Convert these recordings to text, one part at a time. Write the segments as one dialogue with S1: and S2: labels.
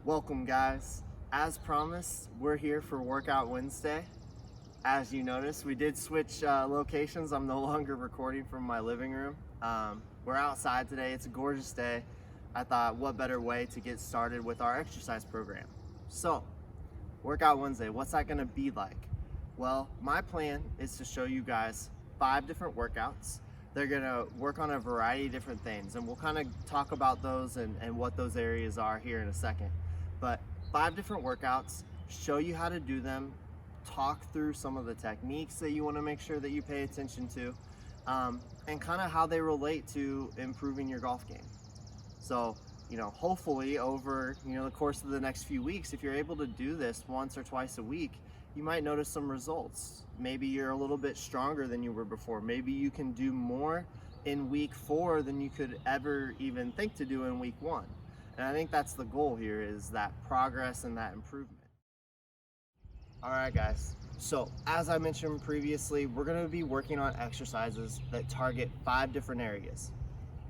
S1: Welcome guys. As promised, we're here for Workout Wednesday. As you notice, we did switch locations. I'm no longer recording from my living room. We're outside today. It's a gorgeous day. I thought what better way to get started with our exercise program. So, Workout Wednesday, what's that gonna be like? Well, my plan is to show you guys 5 different workouts. They're gonna work on a variety of different things, and we'll kind of talk about those and what those areas are here in a second. But 5 different workouts, show you how to do them, talk through some of the techniques that you want to make sure that you pay attention to, and kind of how they relate to improving your golf game. So, hopefully over, the course of the next few weeks, if you're able to do this once or twice a week, you might notice some results. Maybe you're a little bit stronger than you were before. Maybe you can do more in week 4 than you could ever even think to do in week 1. And I think that's the goal here, is that progress and that improvement. All right, guys. So as I mentioned previously, we're going to be working on exercises that target 5 different areas.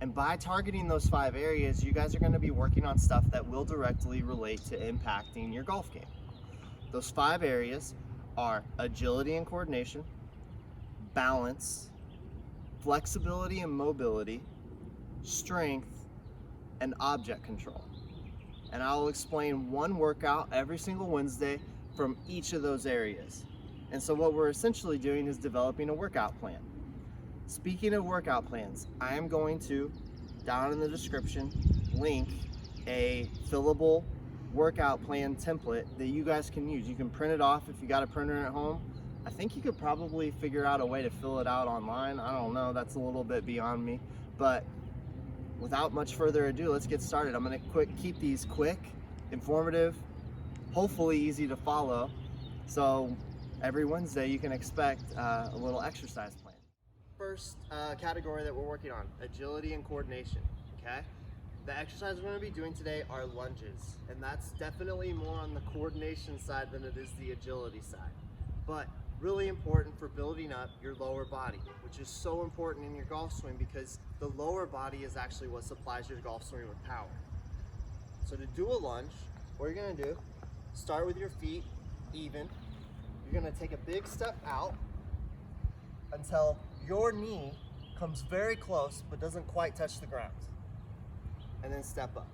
S1: And by targeting those 5 areas, you guys are going to be working on stuff that will directly relate to impacting your golf game. Those 5 areas are agility and coordination, balance, flexibility and mobility, strength, and object control. And I'll explain one workout every single Wednesday from each of those areas. And so what we're essentially doing is developing a workout plan. Speaking of workout plans, I am going to, down in the description, link a fillable workout plan template that you guys can use. You can print it off if you got a printer at home. I think you could probably figure out a way to fill it out online. I don't know, that's a little bit beyond me. But without much further ado, let's get started. I'm gonna keep these quick, informative, hopefully easy to follow. So every Wednesday you can expect a little exercise plan. First category that we're working on, agility and coordination, okay? The exercises we're gonna be doing today are lunges, and that's definitely more on the coordination side than it is the agility side. But really important for building up your lower body, which is so important in your golf swing because the lower body is actually what supplies your golf swing with power. So to do a lunge, what you're gonna do, start with your feet even. You're gonna take a big step out until your knee comes very close but doesn't quite touch the ground. And then step up,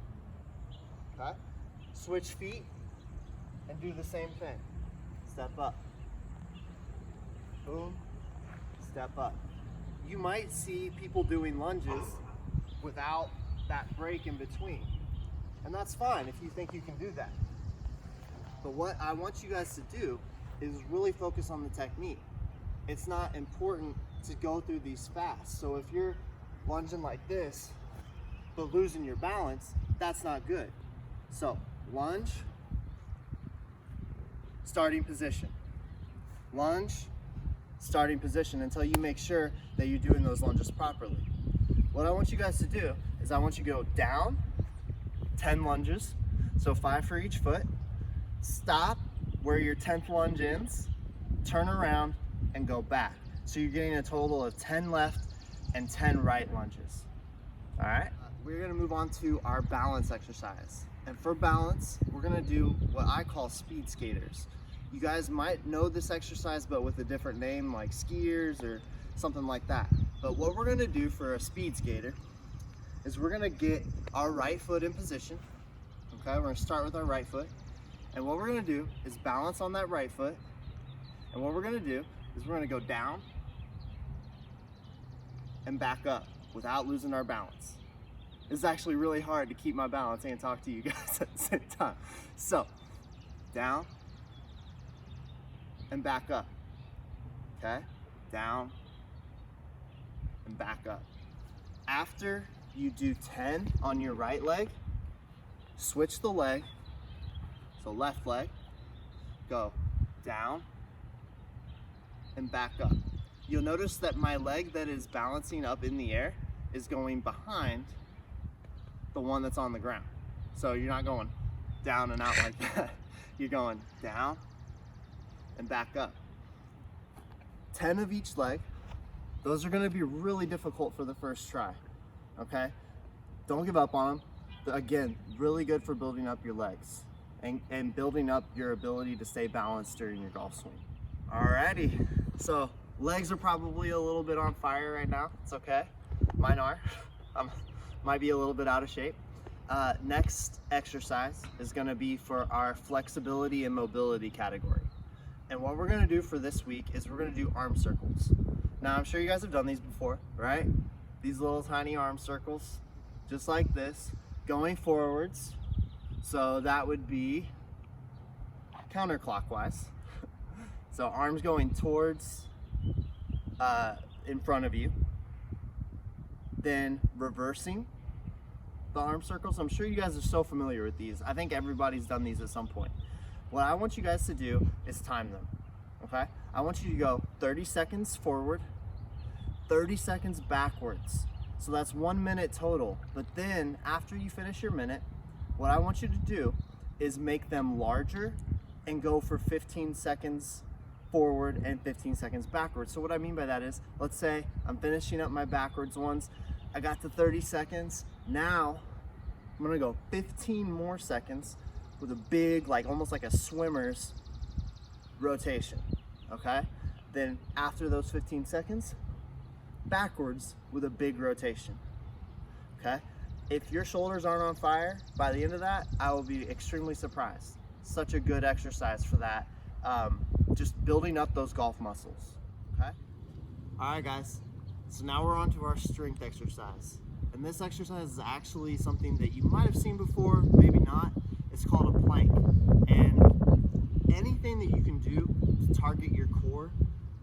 S1: okay? Switch feet and do the same thing. Step up. Boom, step up. You might see people doing lunges without that break in between. And that's fine if you think you can do that. But what I want you guys to do is really focus on the technique. It's not important to go through these fast. So if you're lunging like this, but losing your balance, that's not good. So lunge, starting position. Lunge, starting position until you make sure that you're doing those lunges properly. What I want you guys to do is I want you to go down, 10 lunges, so 5 for each foot. Stop where your 10th lunge ends, turn around and go back. So you're getting a total of 10 left and 10 right lunges. All right, we're gonna move on to our balance exercise. And for balance, we're gonna do what I call speed skaters. You guys might know this exercise, but with a different name like skiers or something like that. But what we're gonna do for a speed skater is we're gonna get our right foot in position. Okay, we're gonna start with our right foot. And what we're gonna do is balance on that right foot. And what we're gonna do is we're gonna go down and back up without losing our balance. It's actually really hard to keep my balance and talk to you guys at the same time. So, down and back up, okay? Down and back up. After you do 10 on your right leg, switch the leg, so left leg, go down and back up. You'll notice that my leg that is balancing up in the air is going behind the one that's on the ground. So you're not going down and out like that. You're going down and back up. 10 of each leg. Those are gonna be really difficult for the first try, okay? Don't give up on them. Again, really good for building up your legs. and building up your ability to stay balanced during your golf swing. Alrighty, so legs are probably a little bit on fire right now. It's okay, mine are. Might be a little bit out of shape. Next exercise is gonna be for our flexibility and mobility category. And what we're gonna do for this week is we're gonna do arm circles. Now, I'm sure you guys have done these before, right? These little tiny arm circles, just like this, going forwards. So that would be counterclockwise. So arms going towards, in front of you. Then reversing the arm circles. I'm sure you guys are so familiar with these. I think everybody's done these at some point. What I want you guys to do is time them, okay? I want you to go 30 seconds forward, 30 seconds backwards. So that's 1 minute total. But then after you finish your minute, what I want you to do is make them larger and go for 15 seconds forward and 15 seconds backwards. So what I mean by that is, let's say I'm finishing up my backwards ones. I got to 30 seconds. Now I'm gonna go 15 more seconds with a big, like almost like a swimmer's rotation, okay? Then after those 15 seconds, backwards with a big rotation, okay? If your shoulders aren't on fire by the end of that, I will be extremely surprised. Such a good exercise for that. Just building up those golf muscles, okay? All right, guys. So now we're on to our strength exercise. And this exercise is actually something that you might have seen before, maybe not. It's called a plank. And anything that you can do to target your core,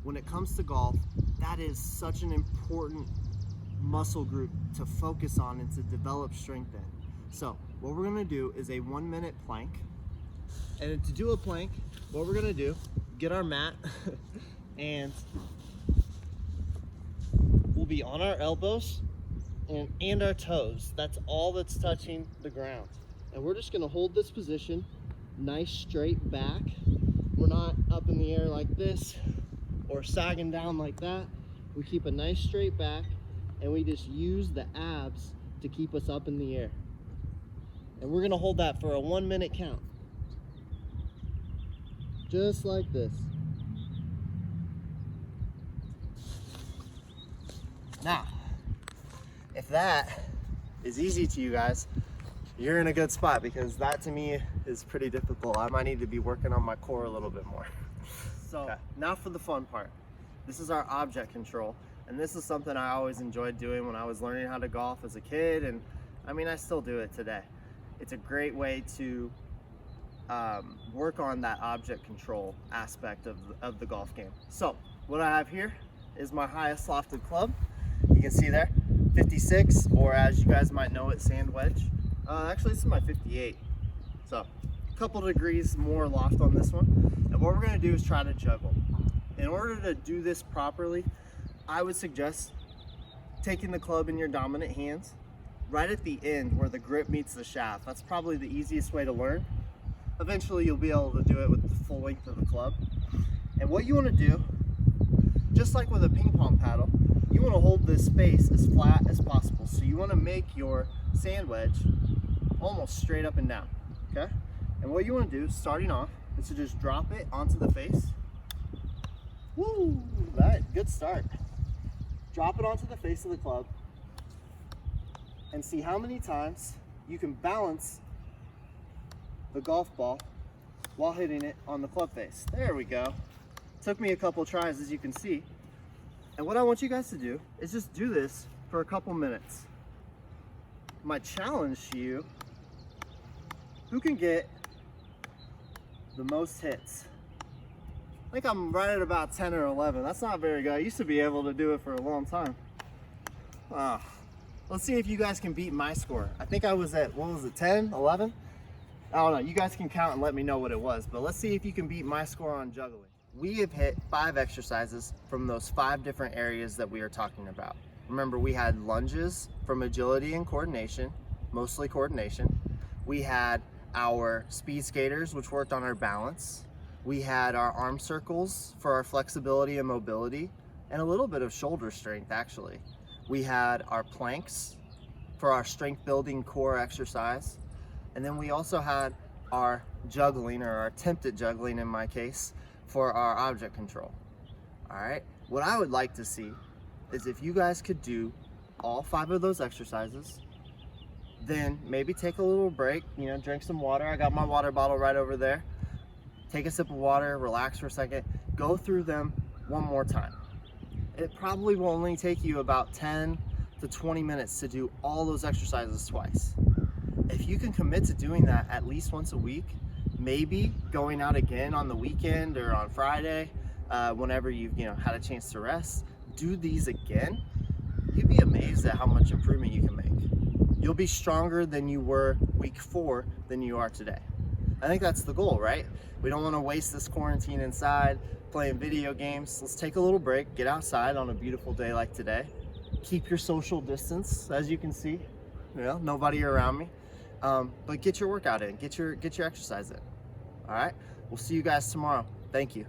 S1: when it comes to golf, that is such an important muscle group to focus on and to develop strength in. So what we're gonna do is a 1 minute plank. And to do a plank, what we're gonna do, get our mat and we'll be on our elbows and our toes. That's all that's touching the ground. And we're just gonna hold this position, nice straight back. We're not up in the air like this or sagging down like that. We keep a nice straight back and we just use the abs to keep us up in the air. And we're gonna hold that for a 1 minute count. Just like this. Now, if that is easy to you guys, you're in a good spot, because that to me is pretty difficult. I might need to be working on my core a little bit more. So okay, now for the fun part. This is our object control. And this is something I always enjoyed doing when I was learning how to golf as a kid. And I mean, I still do it today. It's a great way to work on that object control aspect of the golf game. So what I have here is my highest lofted club. You can see there, 56, or as you guys might know it, sand wedge. Actually, this is my 58. So a couple degrees more loft on this one. And what we're gonna do is try to juggle. In order to do this properly, I would suggest taking the club in your dominant hands right at the end where the grip meets the shaft. That's probably the easiest way to learn. Eventually you'll be able to do it with the full length of the club. And what you want to do, just like with a ping pong paddle, you want to hold this space as flat as possible. So you want to make your sand wedge almost straight up and down, okay? And what you want to do, starting off, is to just drop it onto the face. Woo, right, good start. Drop it onto the face of the club and see how many times you can balance the golf ball while hitting it on the club face. There we go. Took me a couple tries, as you can see. And what I want you guys to do is just do this for a couple minutes. My challenge to you, who can get the most hits? I think I'm right at about 10 or 11. That's not very good. I used to be able to do it for a long time. Let's see if you guys can beat my score. I think I was at, what was it, 10, 11? I don't know. You guys can count and let me know what it was. But let's see if you can beat my score on juggling. We have hit 5 exercises from those 5 different areas that we are talking about. Remember, we had lunges from agility and coordination, mostly coordination. We had our speed skaters, which worked on our balance. We had our arm circles for our flexibility and mobility, and a little bit of shoulder strength, actually. We had our planks for our strength building core exercise. And then we also had our juggling, or our attempted juggling in my case, for our object control. All right, what I would like to see is if you guys could do all 5 of those exercises, then maybe take a little break, drink some water. I got my water bottle right over there. Take a sip of water, relax for a second, go through them one more time. It probably will only take you about 10 to 20 minutes to do all those exercises twice. If you can commit to doing that at least once a week, maybe going out again on the weekend or on Friday, whenever you've had a chance to rest, do these again, you'd be amazed at how much improvement you can make. You'll be stronger than you were week 4 than you are today. I think that's the goal, right? We don't want to waste this quarantine inside playing video games. Let's take a little break, get outside on a beautiful day like today. Keep your social distance, as you can see. Nobody around me. But get your workout in, get your exercise in. All right, we'll see you guys tomorrow. Thank you.